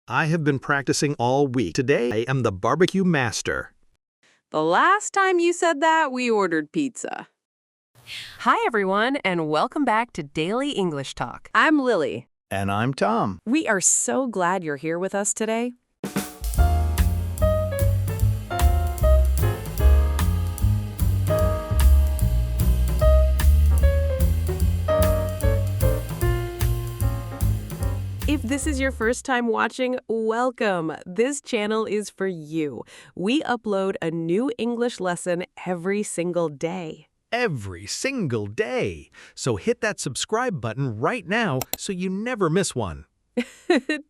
I have been practicing all week. Today, I am the barbecue master. The last time you said that, we ordered pizza. Hi, everyone, and welcome back to Daily English Talk. I'm Lily. And I'm Tom. We are so glad you're here with us today. If this is your first time watching, welcome. This channel is for you. We upload a new English lesson every single day. Every single day. So hit that subscribe button right now so you never miss one.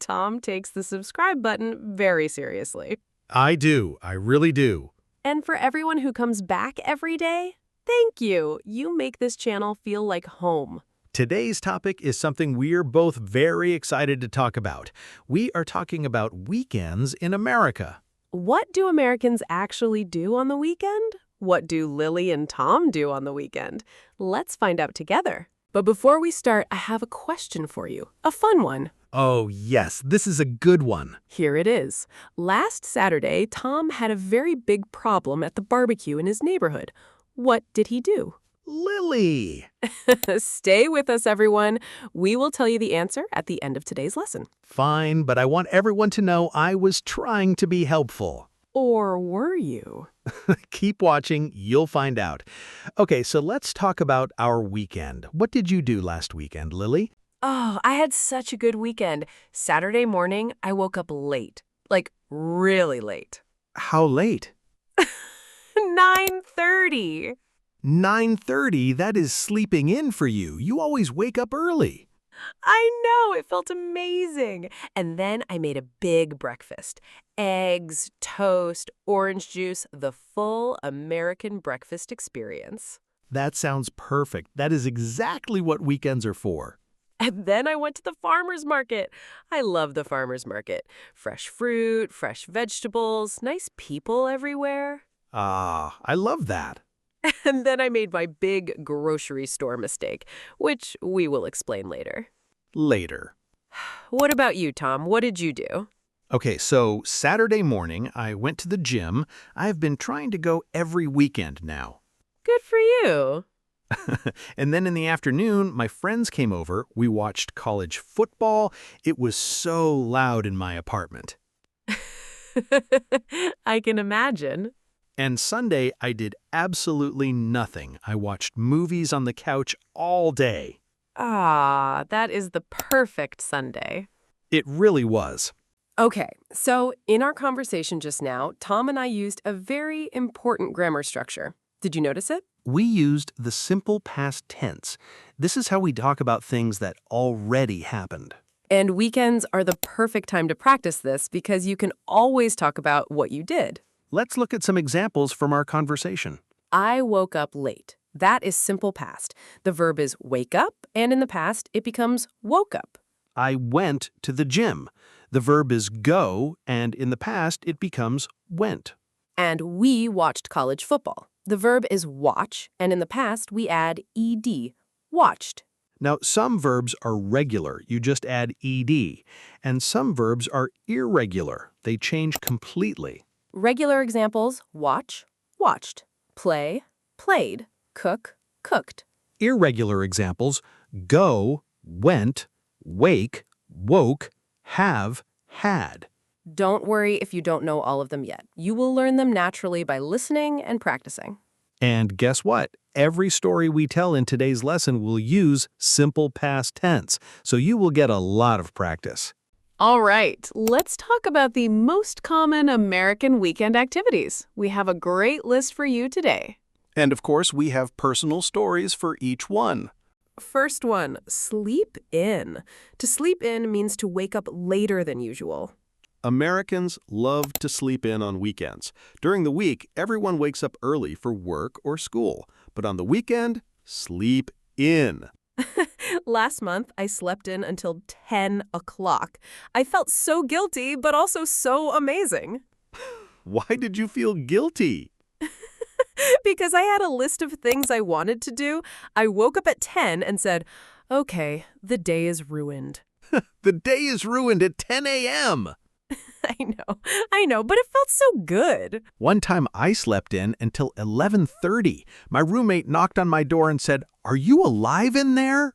Tom takes the subscribe button very seriously. I do. I really do. And for everyone who comes back every day, thank you. You make this channel feel like home. Today's topic is something we're both very excited to talk about. We are talking about weekends in America. What do Americans actually do on the weekend? What do Lily and Tom do on the weekend? Let's find out together. But before we start, I have a question for you. A fun one. Oh, yes, this is a good one. Here it is. Last Saturday, Tom had a very big problem at the barbecue in his neighborhood. What did he do? Lily! Stay with us, everyone. We will tell you the answer at the end of today's lesson. Fine, but I want everyone to know I was trying to be helpful. Or were you? Keep watching, you'll find out. Okay, so let's talk about our weekend. What did you do last weekend, Lily? Oh, I had such a good weekend. Saturday morning, I woke up late. Like, really late. How late? 9:30. 9:30, that is sleeping in for you. You always wake up early. I know, it felt amazing. And then I made a big breakfast. Eggs, toast, orange juice, the full American breakfast experience. That sounds perfect. That is exactly what weekends are for. And then I went to the farmer's market. I love the farmer's market. Fresh fruit, fresh vegetables, nice people everywhere. Ah, I love that. And then I made my big grocery store mistake, which we will explain later. Later. What about you, Tom? What did you do? Okay, so Saturday morning, I went to the gym. I've been trying to go every weekend now. Good for you. And then in the afternoon, my friends came over. We watched college football. It was so loud in my apartment. I can imagine. And Sunday, I did absolutely nothing. I watched movies on the couch all day. Ah, that is the perfect Sunday. It really was. Okay, so in our conversation just now, Tom and I used a very important grammar structure. Did you notice it? We used the simple past tense. This is how we talk about things that already happened. And weekends are the perfect time to practice this because you can always talk about what you did. Let's look at some examples from our conversation. I woke up late. That is simple past. The verb is wake up, and in the past, it becomes woke up. I went to the gym. The verb is go, and in the past, it becomes went. And we watched college football. The verb is watch, and in the past, we add ed, watched. Now, some verbs are regular. You just add ed. And some verbs are irregular. They change completely. Regular examples, watch, watched, play, played, cook, cooked. Irregular examples, go, went, wake, woke, have, had. Don't worry if you don't know all of them yet. You will learn them naturally by listening and practicing. And guess what? Every story we tell in today's lesson will use simple past tense, so you will get a lot of practice. All right, let's talk about the most common American weekend activities. We have a great list for you today. And of course, we have personal stories for each one. First one, sleep in. To sleep in means to wake up later than usual. Americans love to sleep in on weekends. During the week, everyone wakes up early for work or school. But on the weekend, sleep in. Last month, I slept in until 10 o'clock. I felt so guilty, but also so amazing. Why did you feel guilty? Because I had a list of things I wanted to do. I woke up at 10 and said, okay, the day is ruined. The day is ruined at 10 a.m. I know, but it felt so good. One time I slept in until 11:30. My roommate knocked on my door and said, "Are you alive in there?"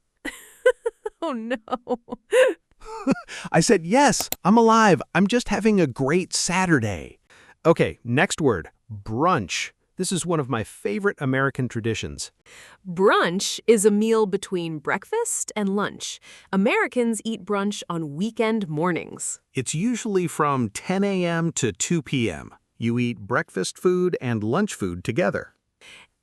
Oh, no. I said, "Yes, I'm alive. I'm just having a great Saturday." Okay, next word, brunch. This is one of my favorite American traditions. Brunch is a meal between breakfast and lunch. Americans eat brunch on weekend mornings. It's usually from 10 a.m. to 2 p.m. You eat breakfast food and lunch food together.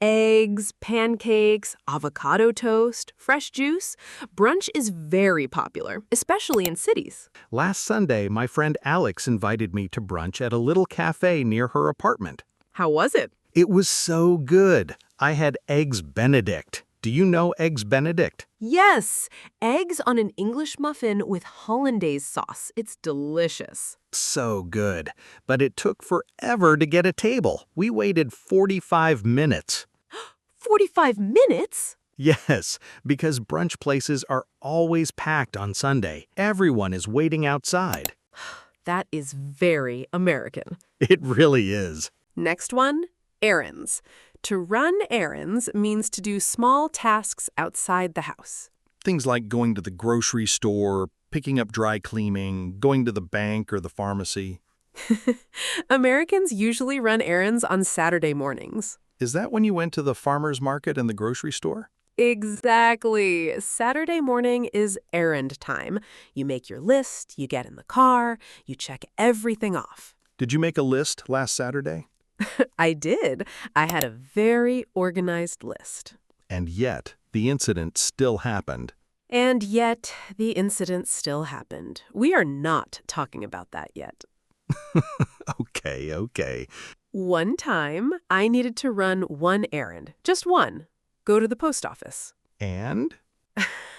Eggs, pancakes, avocado toast, fresh juice. Brunch is very popular, especially in cities. Last Sunday, my friend Alex invited me to brunch at a little cafe near her apartment. How was it? It was so good. I had eggs Benedict. Do you know eggs Benedict? Yes, eggs on an English muffin with hollandaise sauce. It's delicious. So good. But it took forever to get a table. We waited 45 minutes. 45 minutes? Yes, because brunch places are always packed on Sunday. Everyone is waiting outside. That is very American. It really is. Next one, errands. To run errands means to do small tasks outside the house. Things like going to the grocery store, picking up dry cleaning, going to the bank or the pharmacy. Americans usually run errands on Saturday mornings. Is that when you went to the farmer's market and the grocery store? Exactly. Saturday morning is errand time. You make your list, you get in the car, you check everything off. Did you make a list last Saturday? I did. I had a very organized list. And yet, the incident still happened. And yet, the incident still happened. We are not talking about that yet. Okay. One time, I needed to run one errand. Just one. Go to the post office. And?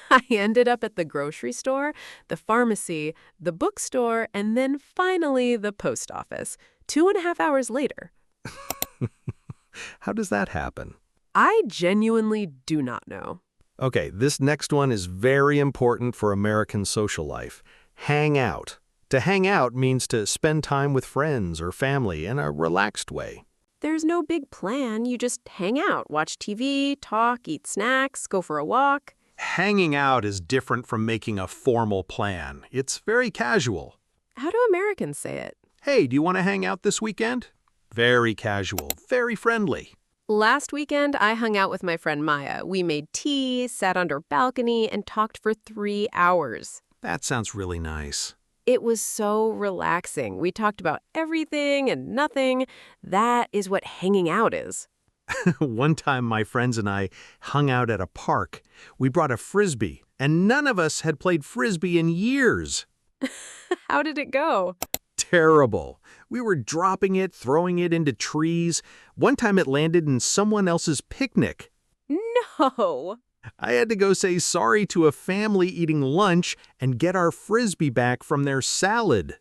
I ended up at the grocery store, the pharmacy, the bookstore, and then finally the post office, 2.5 hours later. How does that happen? I genuinely do not know. Okay, this next one is very important for American social life. Hang out. To hang out means to spend time with friends or family in a relaxed way. There's no big plan. You just hang out, watch TV, talk, eat snacks, go for a walk. Hanging out is different from making a formal plan. It's very casual. How do Americans say it? Hey, do you want to hang out this weekend? Very casual, very friendly. Last weekend, I hung out with my friend Maya. We made tea, sat under a balcony, and talked for 3 hours. That sounds really nice. It was so relaxing. We talked about everything and nothing. That is what hanging out is. One time, my friends and I hung out at a park. We brought a Frisbee, and none of us had played Frisbee in years. How did it go? Terrible. We were dropping it, throwing it into trees. One time it landed in someone else's picnic. No. I had to go say sorry to a family eating lunch and get our Frisbee back from their salad.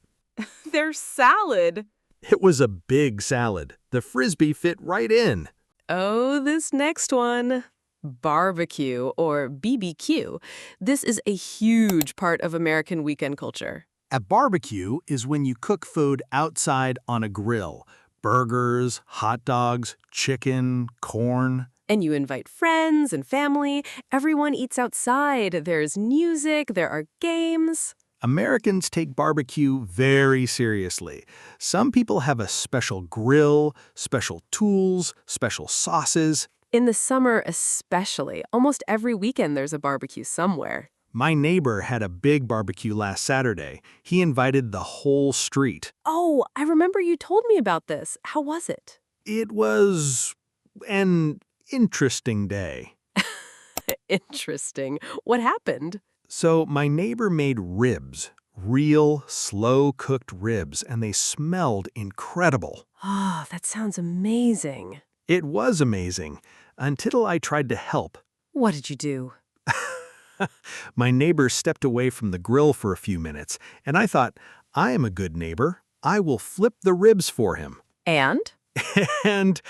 Their salad? It was a big salad. The Frisbee fit right in. Oh, this next one. Barbecue, or BBQ. This is a huge part of American weekend culture. A barbecue is when you cook food outside on a grill. Burgers, hot dogs, chicken, corn. And you invite friends and family. Everyone eats outside. There's music, there are games. Americans take barbecue very seriously. Some people have a special grill, special tools, special sauces. In the summer especially, almost every weekend there's a barbecue somewhere. My neighbor had a big barbecue last Saturday. He invited the whole street. Oh, I remember you told me about this. How was it? It was an interesting day. Interesting. What happened? So my neighbor made ribs, real slow-cooked ribs, and they smelled incredible. Oh, that sounds amazing. It was amazing, until I tried to help. What did you do? My neighbor stepped away from the grill for a few minutes, and I thought, I am a good neighbor. I will flip the ribs for him. And? And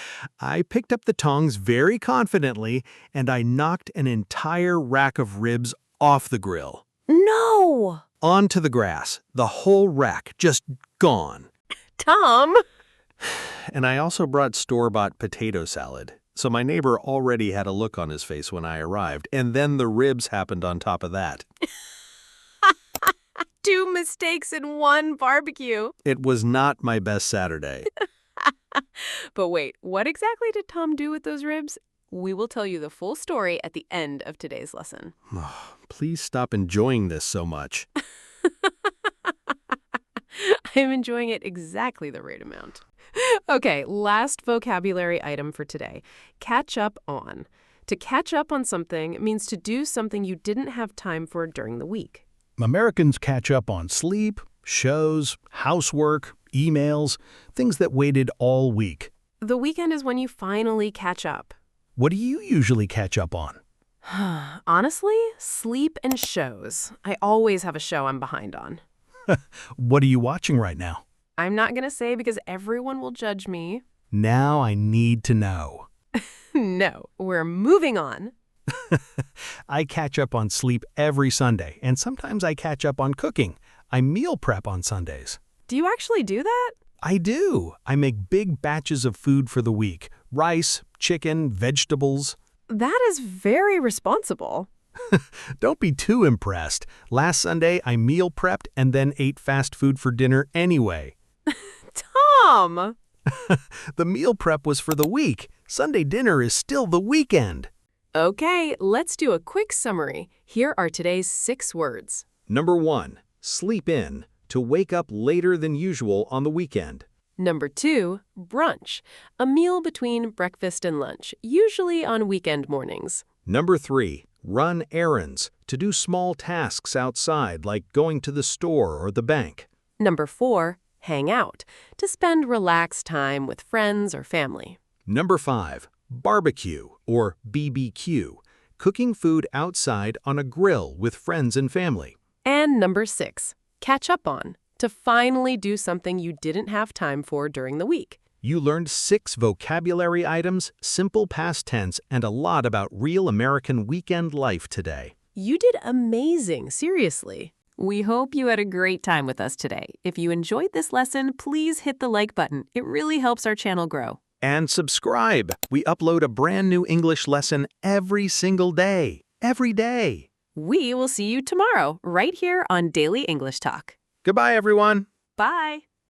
I picked up the tongs very confidently, and I knocked an entire rack of ribs off the grill. No! Onto the grass. The whole rack just gone. Tom! And I also brought store-bought potato salad. So my neighbor already had a look on his face when I arrived, and then the ribs happened on top of that. 2 mistakes in one barbecue. It was not my best Saturday. But wait, what exactly did Tom do with those ribs? We will tell you the full story at the end of today's lesson. Please stop enjoying this so much. I'm enjoying it exactly the right amount. Okay, last vocabulary item for today. Catch up on. To catch up on something means to do something you didn't have time for during the week. Americans catch up on sleep, shows, housework, emails, things that waited all week. The weekend is when you finally catch up. What do you usually catch up on? Honestly, sleep and shows. I always have a show I'm behind on. What are you watching right now? I'm not going to say because everyone will judge me. Now I need to know. No, we're moving on. I catch up on sleep every Sunday, and sometimes I catch up on cooking. I meal prep on Sundays. Do you actually do that? I do. I make big batches of food for the week. Rice, chicken, vegetables. That is very responsible. Don't be too impressed. Last Sunday, I meal prepped and then ate fast food for dinner anyway. Tom! The meal prep was for the week. Sunday dinner is still the weekend. Okay, let's do a quick summary. Here are today's 6 words. Number 1, sleep in, to wake up later than usual on the weekend. Number 2, brunch, a meal between breakfast and lunch, usually on weekend mornings. Number 3, run errands, to do small tasks outside like going to the store or the bank. Number 4, hang out, to spend relaxed time with friends or family. Number 5, barbecue or BBQ, cooking food outside on a grill with friends and family. And number 6, catch up on, to finally do something you didn't have time for during the week. You learned 6 vocabulary items, simple past tense, and a lot about real American weekend life today. You did amazing, seriously. We hope you had a great time with us today. If you enjoyed this lesson, please hit the like button. It really helps our channel grow. And subscribe. We upload a brand new English lesson every single day. Every day. We will see you tomorrow, right here on Daily English Talk. Goodbye, everyone. Bye.